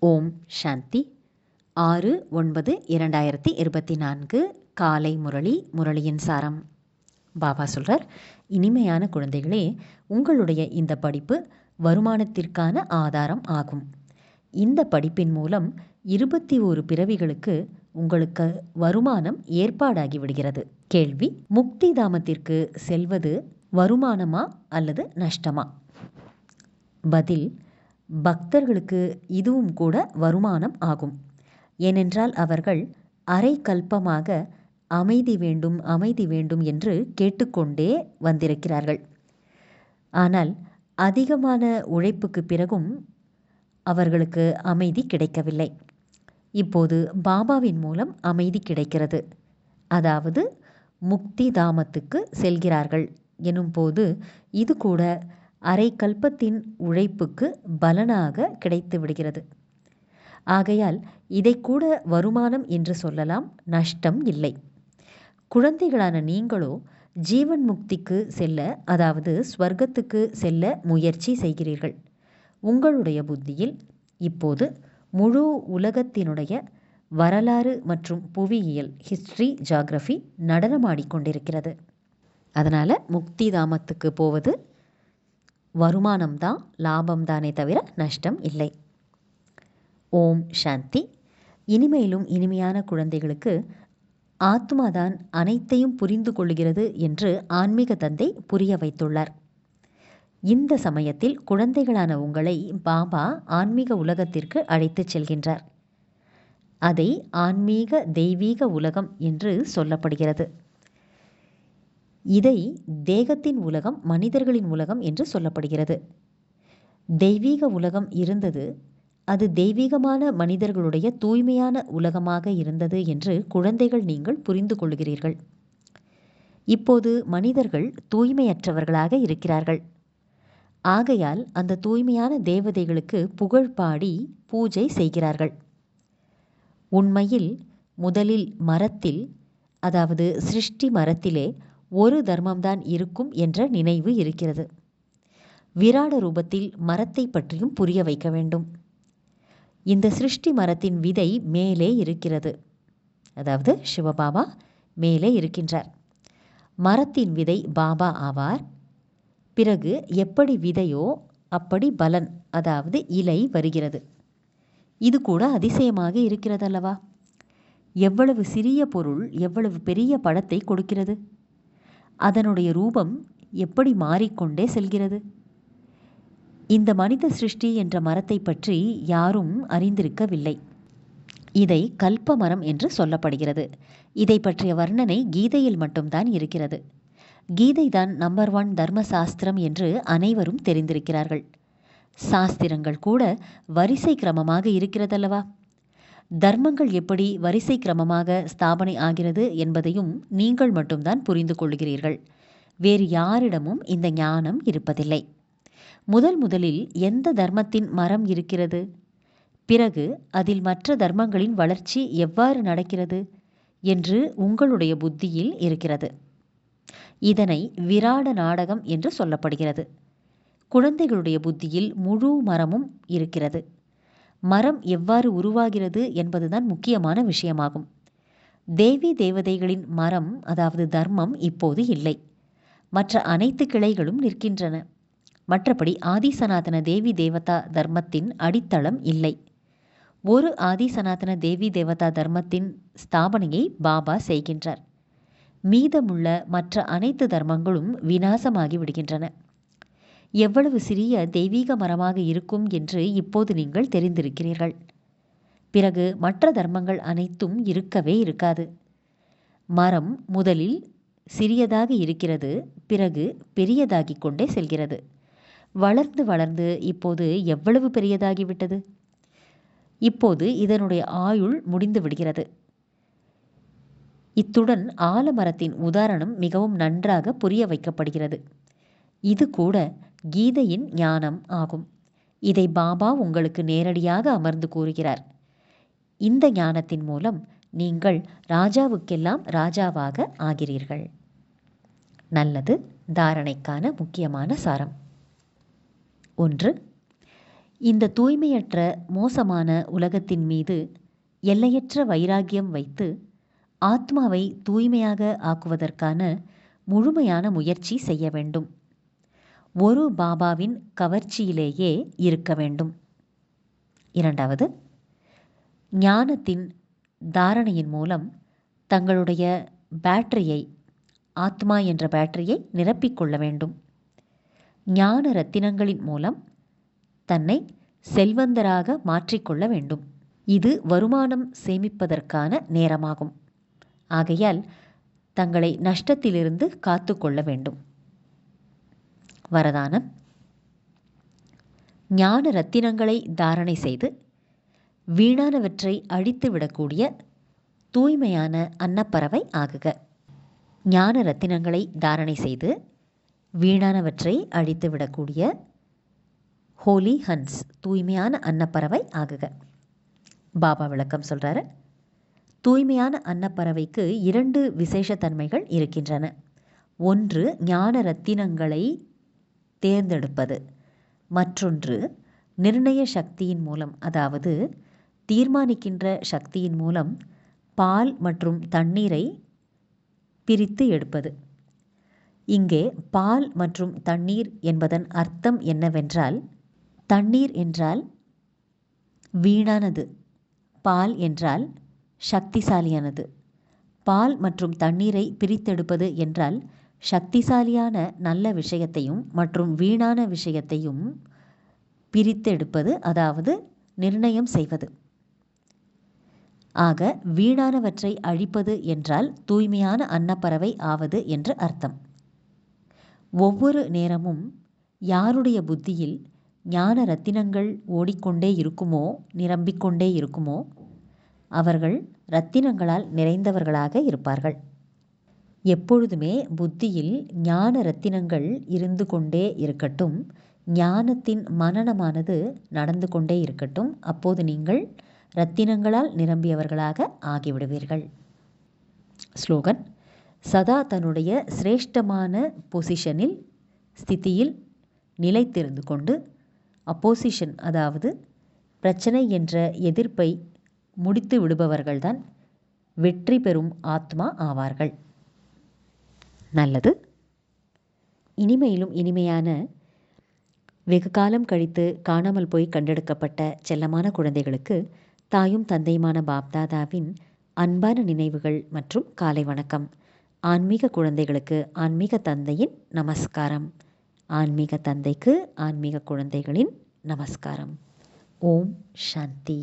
ஓம் சாந்தி. 6/9/2024 காலை முரளியின் சாரம். பாபா சொல்றார், இனிமையான குழந்தைகளே, உங்களுடைய இந்த படிப்பு வருமானத்திற்கான ஆதாரம் ஆகும். இந்த படிப்பின் மூலம் 21 பிறவிகளுக்கு உங்களுக்கு வருமானம் ஏற்பாடாகி விடுகிறது. கேள்வி: முக்தி தாமத்திற்கு செல்வது வருமானமா அல்லது நஷ்டமா? பதில்: பக்தர்களுக்கு இதுவும் கூட வருமானம் ஆகும். ஏனென்றால் அவர்கள் அரை கல்பமாக அமைதி வேண்டும் அமைதி வேண்டும் என்று கேட்டுக்கொண்டே வந்திருக்கிறார்கள். ஆனால் அதிகமான உழைப்புக்கு பிறகும் அவர்களுக்கு அமைதி கிடைக்கவில்லை. இப்போது பாபாவின் மூலம் அமைதி கிடைக்கிறது. அதாவது முக்தி தாமத்துக்கு செல்கிறார்கள் எனும்போது இது கூட அரை கல்பத்தின் உழைப்புக்கு பலனாக கிடைத்து விடுகிறது. ஆகையால் இதை கூட வருமானம் என்று சொல்லலாம், நஷ்டம் இல்லை. குழந்தைகளான நீங்களோ ஜீவன் முக்திக்கு செல்ல, அதாவது ஸ்வர்க்கத்துக்கு செல்ல முயற்சி செய்கிறீர்கள். உங்களுடைய புத்தியில் இப்போது முழு உலகத்தினுடைய வரலாறு மற்றும் புவியியல், ஹிஸ்டரி, ஜியாகிரபி நடனமாடிக்கொண்டிருக்கிறது. அதனால் முக்தி தாமத்துக்கு போவது வருமானம்தான், லாபம்தானே தவிர நஷ்டம் இல்லை. ஓம் சாந்தி. இனிமையிலும் இனிமையான குழந்தைகளுக்கு ஆத்மாதான் அனைத்தையும் புரிந்து கொள்கிறது என்று ஆன்மீக தந்தை புரிய வைத்துள்ளார். இந்த சமயத்தில் குழந்தைகளான உங்களை பாபா ஆன்மீக உலகத்திற்கு அழைத்துச் செல்கின்றார். அதை ஆன்மீக தெய்வீக உலகம் என்று சொல்லப்படுகிறது. இதை தேகத்தின் உலகம், மனிதர்களின் உலகம் என்று சொல்லப்படுகிறது. தெய்வீக உலகம் இருந்தது, அது தெய்வீகமான மனிதர்களுடைய தூய்மையான உலகமாக இருந்தது என்று குழந்தைகள் நீங்கள் புரிந்து கொள்கிறீர்கள். இப்போது மனிதர்கள் தூய்மையற்றவர்களாக இருக்கிறார்கள். ஆகையால் அந்த தூய்மையான தேவதைகளுக்கு புகழ் பாடி பூஜை செய்கிறார்கள். உண்மையில் முதலில் மரத்தில், அதாவது சிருஷ்டி மரத்திலே ஒரு தர்மம்தான் இருக்கும் என்ற நினைவு இருக்கிறது. விராட ரூபத்தில் மரத்தை பற்றியும் புரிய வைக்க வேண்டும். இந்த சிருஷ்டி மரத்தின் விதை மேலே இருக்கிறது. அதாவது சிவபாபா மேலே இருக்கின்றார். மரத்தின் விதை பாபா ஆவார். பிறகு எப்படி விதையோ அப்படி பலன், அதாவது இலை வருகிறது. இது கூட அதிசயமாக இருக்கிறதல்லவா? எவ்வளவு சிறிய பொருள் எவ்வளவு பெரிய பழத்தை கொடுக்கிறது. அதனுடைய ரூபம் எப்படி மாறிக்கொண்டே செல்கிறது. இந்த மனித சிருஷ்டி என்ற மரத்தை பற்றி யாரும் அறிந்திருக்கவில்லை. இதை கல்ப மரம் என்று சொல்லப்படுகிறது. இதை பற்றிய வர்ணனை கீதையில் மட்டும்தான் இருக்கிறது. கீதை தான் நம்பர் 1 தர்ம சாஸ்திரம் என்று அனைவரும் தெரிந்திருக்கிறார்கள். சாஸ்திரங்கள் கூட வரிசை கிரமமாக இருக்கிறதல்லவா? தர்மங்கள் எப்படி வரிசை கிரமமாக ஸ்தாபனை ஆகிறது என்பதையும் நீங்கள் மட்டும்தான் புரிந்து கொள்கிறீர்கள். வேறு யாரிடமும் இந்த ஞானம் இருப்பதில்லை. முதலில் எந்த தர்மத்தின் மரம் இருக்கிறது? பிறகு அதில் மற்ற தர்மங்களின் வளர்ச்சி எவ்வாறு நடக்கிறது என்று உங்களுடைய புத்தியில் இருக்கிறது. இதனை விராட நாடகம் என்று சொல்லப்படுகிறது. குழந்தைகளுடைய புத்தியில் முழு மரமும் இருக்கிறது. மரம் எவ்வாறு உருவாகிறது என்பதுதான் முக்கியமான விஷயமாகும். தேவி தேவதைகளின் மரம், அதாவது தர்மம் இப்போது இல்லை. மற்ற அனைத்து கிளைகளும் நிற்கின்றன. மற்றபடி ஆதி சனாதன தேவி தேவதா தர்மத்தின் அடித்தளம் இல்லை. ஒரு ஆதி சனாதன தேவி தேவதா தர்மத்தின் ஸ்தாபனையை பாபா செய்கின்றார். மீதமுள்ள மற்ற அனைத்து தர்மங்களும் விநாசமாகி விடுகின்றன. எவ்வளவு சிறிய தெய்வீக மரமாக இருக்கும் என்று இப்போது நீங்கள் தெரிந்திருக்கிறீர்கள். பிறகு மற்ற தர்மங்கள் அனைத்தும் இருக்கவே இருக்காது. மரம் முதலில் சிறியதாக இருக்கிறது, பிறகு பெரியதாகிக் கொண்டே செல்கிறது. வளர்ந்து இப்போது எவ்வளவு பெரியதாகிவிட்டது. இப்போது இதனுடைய ஆயுள் முடிந்து விடுகிறது. இத்துடன் ஆலமரத்தின் உதாரணம் மிகவும் நன்றாக புரிய வைக்கப்படுகிறது. இது கூட கீதையின் ஞானம் ஆகும். இதை பாபா உங்களுக்கு நேரடியாக அமர்ந்து கூறுகிறார். இந்த ஞானத்தின் மூலம் நீங்கள் ராஜாவுக்கெல்லாம் ராஜாவாக ஆகிறீர்கள். நல்லது. தாரணைக்கான முக்கியமான சாரம். 1. இந்த தூய்மையற்ற மோசமான உலகத்தின் மீது எல்லையற்ற வைராகியம் வைத்து ஆத்மாவை தூய்மையாக ஆக்குவதற்கான முழுமையான முயற்சி செய்ய வேண்டும். ஒரு பாபாவின் கவர்ச்சியிலேயே இருக்க வேண்டும். இரண்டாவது, ஞானத்தின் தாரணையின் மூலம் தங்களுடைய பேட்டரியை, ஆத்மா என்ற பேட்டரியை நிரப்பிக்கொள்ள வேண்டும். ஞான ரத்தினங்களின் மூலம் தன்னை செல்வந்தராக மாற்றிக்கொள்ள வேண்டும். இது வருமானம் சேமிப்பதற்கான நேரமாகும். ஆகையால் தங்களை நஷ்டத்திலிருந்து காத்து கொள்ள வேண்டும். வரதானம்: ஞான ரத்தினங்களை தாரணை செய்து வீணானவற்றை அழித்து விடக்கூடிய தூய்மையான அன்னப்பறவை ஆகுக. ஞான ரத்தினங்களை தாரணை செய்து வீணானவற்றை அழித்து விடக்கூடிய ஹோலி ஹன்ஸ், தூய்மையான அன்னப்பறவை ஆகுக. பாபா விளக்கம் சொல்கிறாரு. தூய்மையான அன்னப்பறவைக்கு 2 விசேஷ தன்மைகள் இருக்கின்றன. ஒன்று ஞான ரத்தினங்களை தேர்ந்தெடுப்பது, மற்றொன்று நிர்ணய சக்தியின் மூலம், அதாவது தீர்மானிக்கின்ற சக்தியின் மூலம் பால் மற்றும் தண்ணீரை பிரித்து எடுப்பது. இங்கே பால் மற்றும் தண்ணீர் என்பதன் அர்த்தம் என்னவென்றால், தண்ணீர் என்றால் வீணானது, பால் என்றால் சக்திசாலியானது. பால் மற்றும் தண்ணீரை பிரித்தெடுப்பது என்றால் சக்திசாலியான நல்ல விஷயத்தையும் மற்றும் வீணான விஷயத்தையும் பிரித்தெடுப்பது, அதாவது நிர்ணயம் செய்வது. ஆக வீணானவற்றை அழிப்பது என்றால் தூய்மையான அன்னப்பறவை ஆவது என்று அர்த்தம். ஒவ்வொரு நேரமும் யாருடைய புத்தியில் ஞான ரத்தினங்கள் ஓடிக்கொண்டே இருக்குமோ, நிரம்பிக்கொண்டே இருக்குமோ, அவர்கள் ரத்தினங்களால் நிறைந்தவர்களாக இருப்பார்கள். எப்பொழுதுமே புத்தியில் ஞான ரத்தினங்கள் இருந்து கொண்டே இருக்கட்டும், ஞானத்தின் மனனமானது நடந்து கொண்டே இருக்கட்டும். அப்போது நீங்கள் ரத்தினங்களால் நிரம்பியவர்களாக ஆகிவிடுவீர்கள். ஸ்லோகன்: சதா தன்னுடைய சிரேஷ்டமான பொசிஷனில், ஸ்திதியில் நிலைத்திருந்து கொண்டு அப்போசிஷன், அதாவது பிரச்சனை என்ற எதிர்ப்பை முடித்து விடுபவர்கள்தான் வெற்றி பெறும் ஆத்மா ஆவார்கள். நல்லது. இனிமையிலும் இனிமையான, வெகு காலம் கழித்து காணாமல் போய் கண்டெடுக்கப்பட்ட செல்லமான குழந்தைகளுக்கு தாயும் தந்தையுமான பாப்தாதாவின் அன்பான நினைவுகள் மற்றும் காலை வணக்கம். ஆன்மீக குழந்தைகளுக்கு ஆன்மீக தந்தையின் நமஸ்காரம். ஆன்மீக தந்தைக்கு ஆன்மீக குழந்தைகளின் நமஸ்காரம். ஓம் சாந்தி.